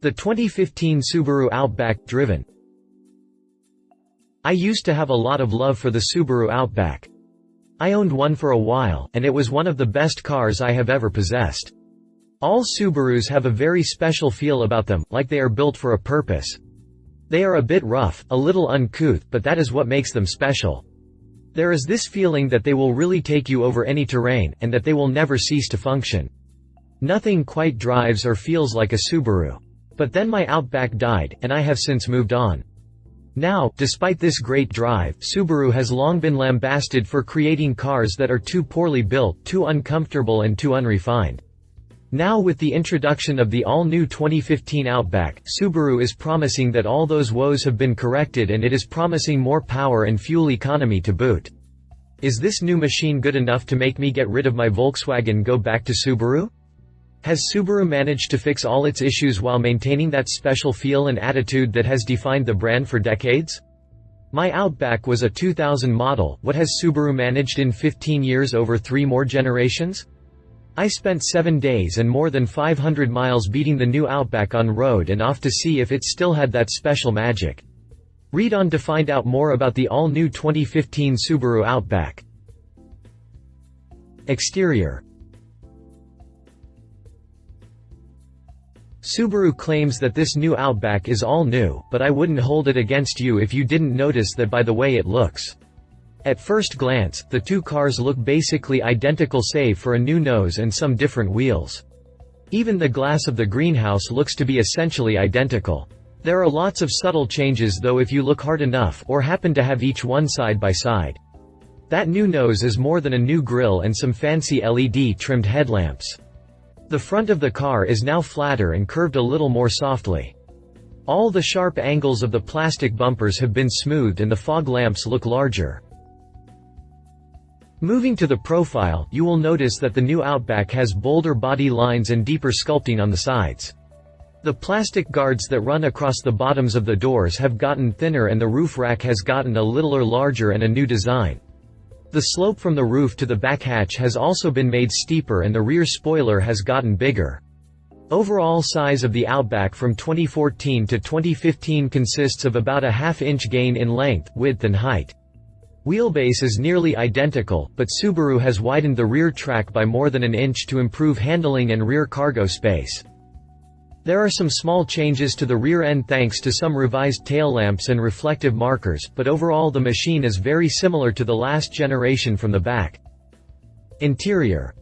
The 2015 Subaru Outback, driven. I used to have a lot of love for the Subaru Outback. I owned one for a while, and it was one of the best cars I have ever possessed. All Subarus have a very special feel about them, like they are built for a purpose. They are a bit rough, a little uncouth, but that is what makes them special. There is this feeling that they will really take you over any terrain, and that they will never cease to function. Nothing quite drives or feels like a Subaru. But then my Outback died, and I have since moved on. Now, despite this great drive, Subaru has long been lambasted for creating cars that are too poorly built, too uncomfortable and too unrefined. Now with the introduction of the all-new 2015 Outback, Subaru is promising that all those woes have been corrected, and it is promising more power and fuel economy to boot. Is this new machine good enough to make me get rid of my Volkswagen and go back to Subaru? Has Subaru managed to fix all its issues while maintaining that special feel and attitude that has defined the brand for decades? My Outback was a 2000 model. What has Subaru managed in 15 years, over 3 more generations? I spent 7 days and more than 500 miles beating the new Outback on road and off to see if it still had that special magic. Read on to find out more about the all-new 2015 Subaru Outback. Exterior. Subaru claims that this new Outback is all new, but I wouldn't hold it against you if you didn't notice that by the way it looks. At first glance, the two cars look basically identical save for a new nose and some different wheels. Even the glass of the greenhouse looks to be essentially identical. There are lots of subtle changes though if you look hard enough, or happen to have each one side by side. That new nose is more than a new grille and some fancy LED-trimmed headlamps. The front of the car is now flatter and curved a little more softly. All the sharp angles of the plastic bumpers have been smoothed and the fog lamps look larger. Moving to the profile, you will notice that the new Outback has bolder body lines and deeper sculpting on the sides. The plastic guards that run across the bottoms of the doors have gotten thinner and the roof rack has gotten a little larger and a new design. The slope from the roof to the back hatch has also been made steeper and the rear spoiler has gotten bigger. Overall size of the Outback from 2014 to 2015 consists of about a half-inch gain in length, width and height. Wheelbase is nearly identical, but Subaru has widened the rear track by more than an inch to improve handling and rear cargo space. There are some small changes to the rear end thanks to some revised tail lamps and reflective markers, but overall the machine is very similar to the last generation from the back. Interior.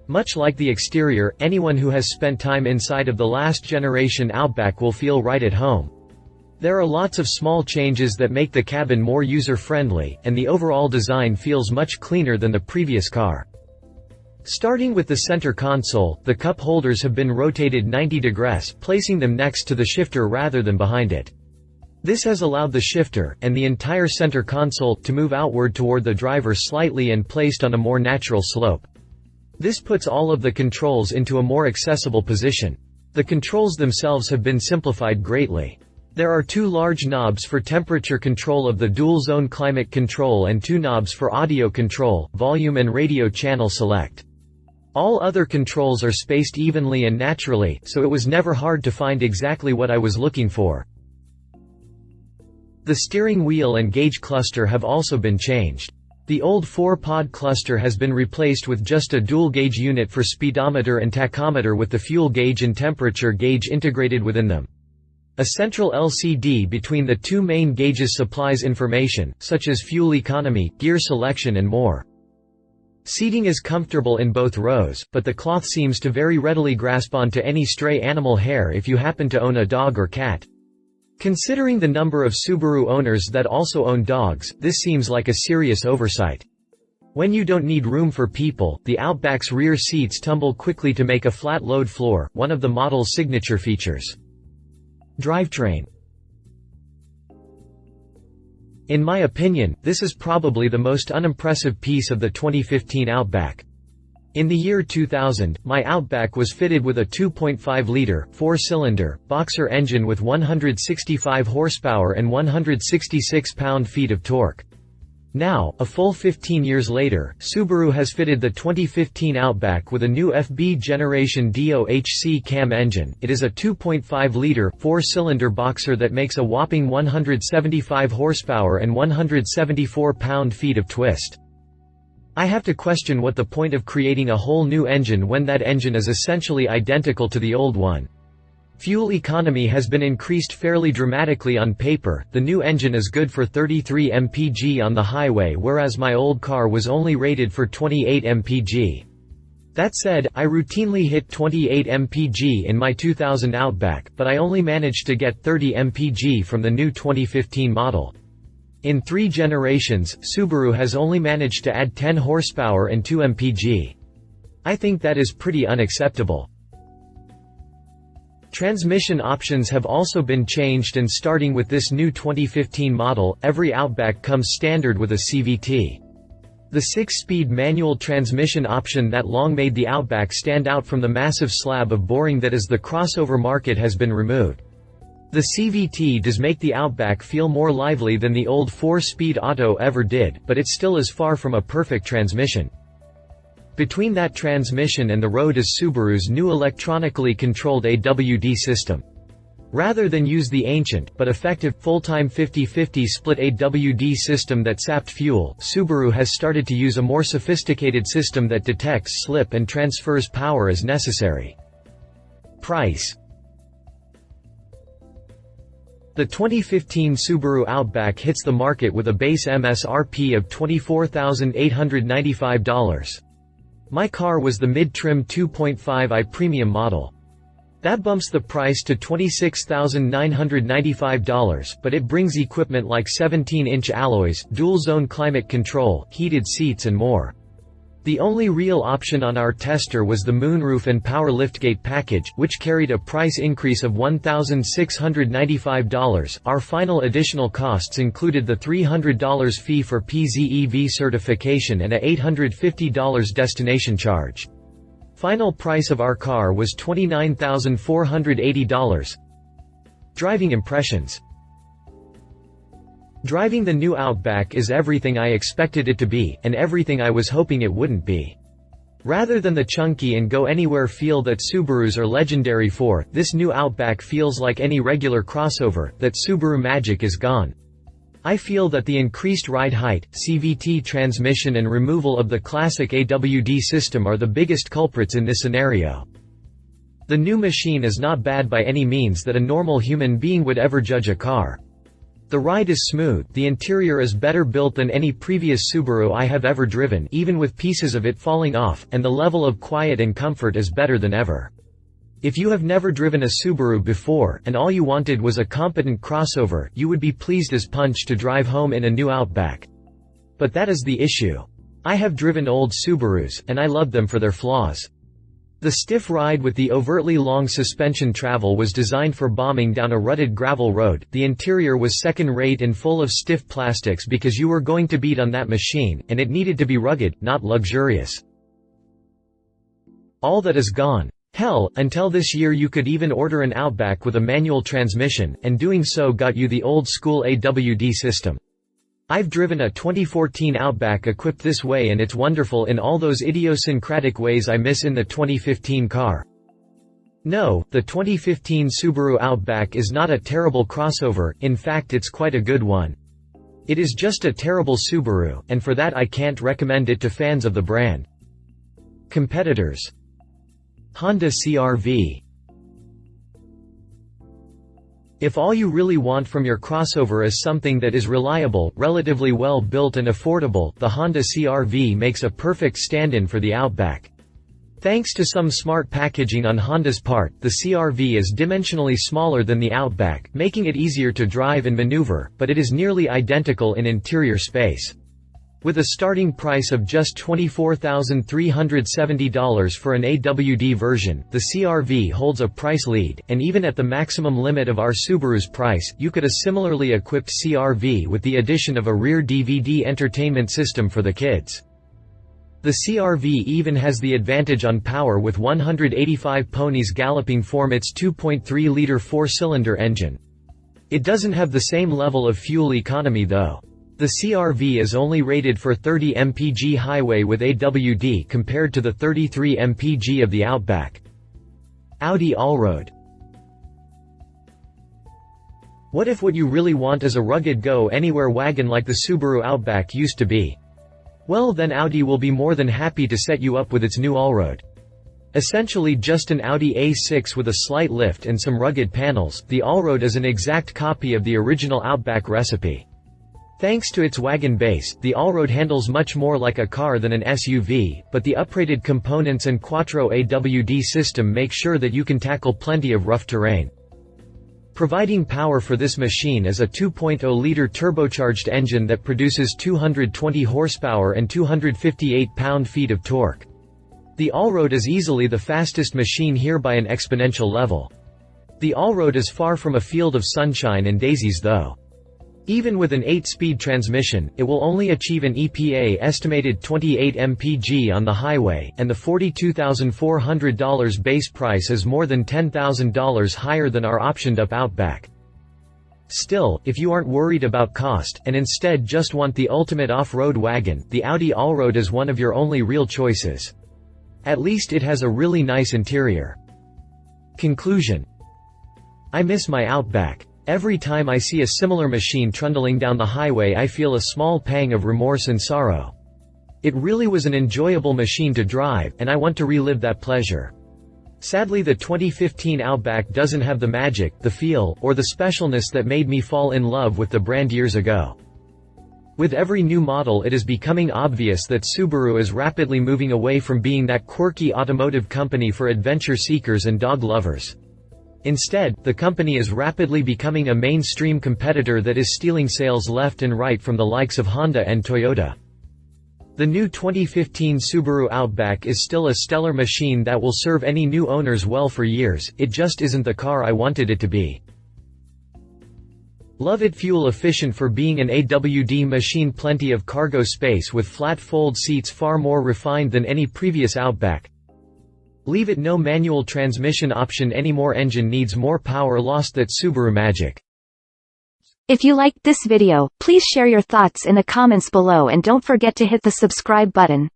Much like the exterior, anyone who has spent time inside of the last generation Outback will feel right at home. There are lots of small changes that make the cabin more user-friendly, and the overall design feels much cleaner than the previous car. Starting with the center console, the cup holders have been rotated 90 degrees, placing them next to the shifter rather than behind it. This has allowed the shifter, and the entire center console, to move outward toward the driver slightly and placed on a more natural slope. This puts all of the controls into a more accessible position. The controls themselves have been simplified greatly. There are 2 large knobs for temperature control of the dual-zone climate control and 2 knobs for audio control, volume and radio channel select. All other controls are spaced evenly and naturally, so it was never hard to find exactly what I was looking for. The steering wheel and gauge cluster have also been changed. The old 4-pod cluster has been replaced with just a dual-gauge unit for speedometer and tachometer with the fuel gauge and temperature gauge integrated within them. A central LCD between the 2 main gauges supplies information, such as fuel economy, gear selection and more. Seating is comfortable in both rows, but the cloth seems to very readily grasp onto any stray animal hair if you happen to own a dog or cat. Considering the number of Subaru owners that also own dogs, this seems like a serious oversight. When you don't need room for people, the Outback's rear seats tumble quickly to make a flat load floor, one of the model's signature features. Drivetrain. In my opinion, this is probably the most unimpressive piece of the 2015 Outback. In the year 2000, my Outback was fitted with a 2.5-liter, 4-cylinder, boxer engine with 165 horsepower and 166 pound-feet of torque. Now, a full 15 years later, Subaru has fitted the 2015 Outback with a new FB generation DOHC cam engine. It is a 2.5-liter, 4-cylinder boxer that makes a whopping 175 horsepower and 174 pound-feet of twist. I have to question what the point of creating a whole new engine when that engine is essentially identical to the old one. Fuel economy has been increased fairly dramatically on paper. The new engine is good for 33 mpg on the highway, whereas my old car was only rated for 28 mpg. That said, I routinely hit 28 mpg in my 2000 Outback, but I only managed to get 30 mpg from the new 2015 model. In 3 generations, Subaru has only managed to add 10 horsepower and 2 mpg. I think that is pretty unacceptable. Transmission options have also been changed, and starting with this new 2015 model, every Outback comes standard with a CVT. The 6-speed manual transmission option that long made the Outback stand out from the massive slab of boring that is the crossover market has been removed. The CVT does make the Outback feel more lively than the old 4-speed auto ever did, but it still is far from a perfect transmission. Between that transmission and the road is Subaru's new electronically controlled AWD system. Rather than use the ancient, but effective, full-time 50-50 split AWD system that sapped fuel, Subaru has started to use a more sophisticated system that detects slip and transfers power as necessary. Price. The 2015 Subaru Outback hits the market with a base MSRP of $24,895. My car was the mid-trim 2.5i premium model. That bumps the price to $26,995, but it brings equipment like 17-inch alloys, dual-zone climate control, heated seats and more. The only real option on our tester was the moonroof and power liftgate package, which carried a price increase of $1,695. Our final additional costs included the $300 fee for PZEV certification and a $850 destination charge. Final price of our car was $29,480. Driving impressions. Driving the new Outback is everything I expected it to be, and everything I was hoping it wouldn't be. Rather than the chunky and go-anywhere feel that Subarus are legendary for, this new Outback feels like any regular crossover. That Subaru magic is gone. I feel that the increased ride height, CVT transmission and removal of the classic AWD system are the biggest culprits in this scenario. The new machine is not bad by any means that a normal human being would ever judge a car. The ride is smooth, the interior is better built than any previous Subaru I have ever driven, even with pieces of it falling off, and the level of quiet and comfort is better than ever. If you have never driven a Subaru before, and all you wanted was a competent crossover, you would be pleased as punch to drive home in a new Outback. But that is the issue. I have driven old Subarus, and I love them for their flaws. The stiff ride with the overtly long suspension travel was designed for bombing down a rutted gravel road. The interior was second-rate and full of stiff plastics because you were going to beat on that machine, and it needed to be rugged, not luxurious. All that is gone. Hell, until this year you could even order an Outback with a manual transmission, and doing so got you the old-school AWD system. I've driven a 2014 Outback equipped this way, and it's wonderful in all those idiosyncratic ways I miss in the 2015 car. No, the 2015 Subaru Outback is not a terrible crossover, in fact it's quite a good one. It is just a terrible Subaru, and for that I can't recommend it to fans of the brand. Competitors. Honda CR-V. If all you really want from your crossover is something that is reliable, relatively well built and affordable, the Honda CR-V makes a perfect stand-in for the Outback. Thanks to some smart packaging on Honda's part, the CR-V is dimensionally smaller than the Outback, making it easier to drive and maneuver, but it is nearly identical in interior space. With a starting price of just $24,370 for an AWD version, the CR-V holds a price lead, and even at the maximum limit of our Subaru's price, you could a similarly equipped CR-V with the addition of a rear DVD entertainment system for the kids. The CR-V even has the advantage on power with 185 ponies galloping form its 2.3-liter 4-cylinder engine. It doesn't have the same level of fuel economy though. The CR-V is only rated for 30 mpg highway with AWD compared to the 33 mpg of the Outback. Audi Allroad. What if what you really want is a rugged go-anywhere wagon like the Subaru Outback used to be? Well, then Audi will be more than happy to set you up with its new Allroad. Essentially just an Audi A6 with a slight lift and some rugged panels, the Allroad is an exact copy of the original Outback recipe. Thanks to its wagon base, the Allroad handles much more like a car than an SUV, but the uprated components and Quattro AWD system make sure that you can tackle plenty of rough terrain. Providing power for this machine is a 2.0-liter turbocharged engine that produces 220 horsepower and 258 pound-feet of torque. The Allroad is easily the fastest machine here by an exponential level. The Allroad is far from a field of sunshine and daisies though. Even with an 8-speed transmission, it will only achieve an EPA estimated 28 mpg on the highway, and the $42,400 base price is more than $10,000 higher than our optioned-up Outback. Still, if you aren't worried about cost, and instead just want the ultimate off-road wagon, the Audi Allroad is one of your only real choices. At least it has a really nice interior. Conclusion. I miss my Outback. Every time I see a similar machine trundling down the highway I feel a small pang of remorse and sorrow. It really was an enjoyable machine to drive, and I want to relive that pleasure. Sadly, the 2015 Outback doesn't have the magic, the feel, or the specialness that made me fall in love with the brand years ago. With every new model it is becoming obvious that Subaru is rapidly moving away from being that quirky automotive company for adventure seekers and dog lovers. Instead, the company is rapidly becoming a mainstream competitor that is stealing sales left and right from the likes of Honda and Toyota. The new 2015 Subaru Outback is still a stellar machine that will serve any new owners well for years, it just isn't the car I wanted it to be. Love it, fuel efficient for being an AWD machine, plenty of cargo space with flat fold seats, far more refined than any previous Outback. Leave it, no manual transmission option anymore, engine needs more power, lost that Subaru magic. If you liked this video, please share your thoughts in the comments below and don't forget to hit the subscribe button.